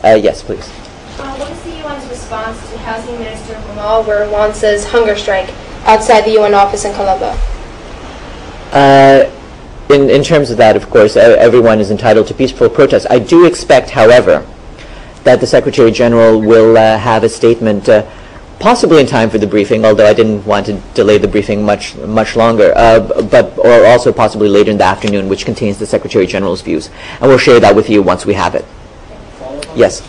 Yes, please. What is the UN's response to Housing Minister Kamal Wirwansa's hunger strike outside the UN office in Colombo? In terms of that, of course, everyone is entitled to peaceful protest. I do expect, however, that the Secretary General will have a statement, possibly in time for the briefing, although I didn't want to delay the briefing much longer, or also possibly later in the afternoon, which contains the Secretary General's views. And we'll share that with you once we have it. Yes.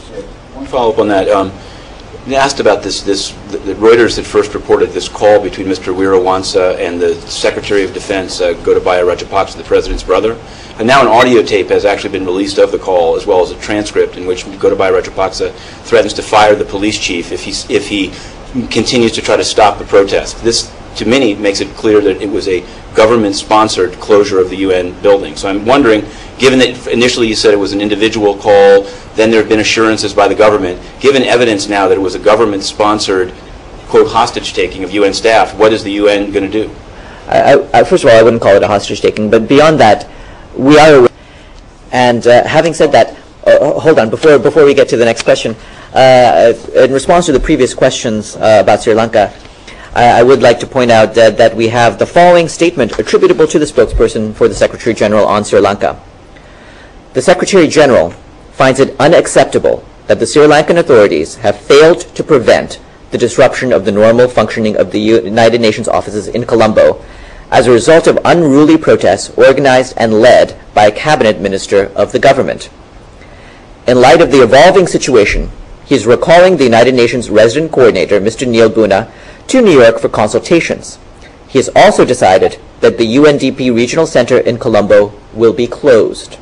One follow-up on that. You asked about this. The Reuters had first reported this call between Mr. Wirwansa and the Secretary of Defense, Gotabaya Rajapaksa, the President's brother. And now an audio tape has actually been released of the call, as well as a transcript in which Gotabaya Rajapaksa threatens to fire the police chief if he continues to try to stop the protest. This, to many, makes it clear that it was a government-sponsored closure of the UN building. So I'm wondering, given that initially you said it was an individual call, then there have been assurances by the government, given evidence now that it was a government-sponsored, quote, hostage-taking of UN staff, what is the UN going to do? First of all, I wouldn't call it a hostage-taking, but beyond that, we are aware. And having said that, hold on, before we get to the next question, in response to the previous questions about Sri Lanka, I would like to point out that we have the following statement attributable to the spokesperson for the Secretary General on Sri Lanka. The Secretary General finds it unacceptable that the Sri Lankan authorities have failed to prevent the disruption of the normal functioning of the United Nations offices in Colombo as a result of unruly protests organized and led by a cabinet minister of the government. In light of the evolving situation, he is recalling the United Nations resident coordinator, Mr. Neil Buna, to New York for consultations. He has also decided that the UNDP Regional Center in Colombo will be closed.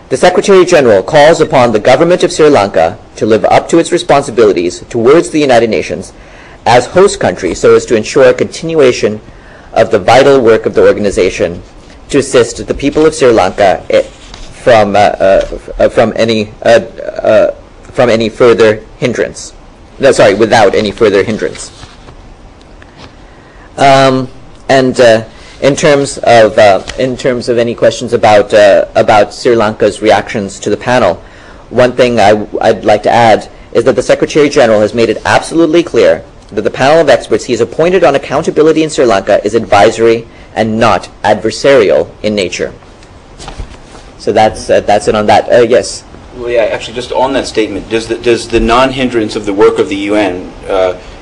The Secretary General calls upon the government of Sri Lanka to live up to its responsibilities towards the United Nations as host country so as to ensure continuation of the vital work of the organization to assist the people of Sri Lanka from any further hindrance. No, sorry, without any further hindrance. In terms of any questions about Sri Lanka's reactions to the panel, one thing I'd like to add is that the Secretary General has made it absolutely clear that the panel of experts he has appointed on accountability in Sri Lanka is advisory and not adversarial in nature. So that's it on that. Yes. Well, yeah, actually, just on that statement, does the non-hindrance of the work of the UN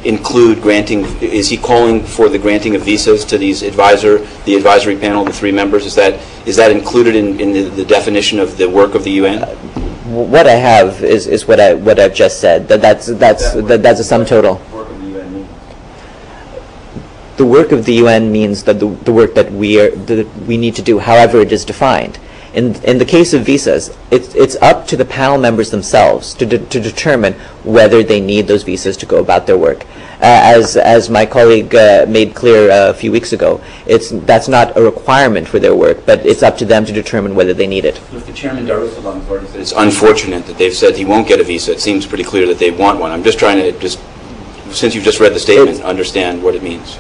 include granting? Is he calling for the granting of visas to the advisory panel, the 3 members? Is that included in the definition of the work of the UN? What I have is what I've just said. That's a sum total. The work of the UN means that the work that we need to do, however it is defined. In the case of visas, it's up to the panel members themselves to determine whether they need those visas to go about their work. As my colleague made clear a few weeks ago, that's not a requirement for their work, but it's up to them to determine whether they need it. If the Chairman Darussalam said it's unfortunate that they've said he won't get a visa, it seems pretty clear that they want one. I'm just trying to, since you've just read the statement, understand what it means.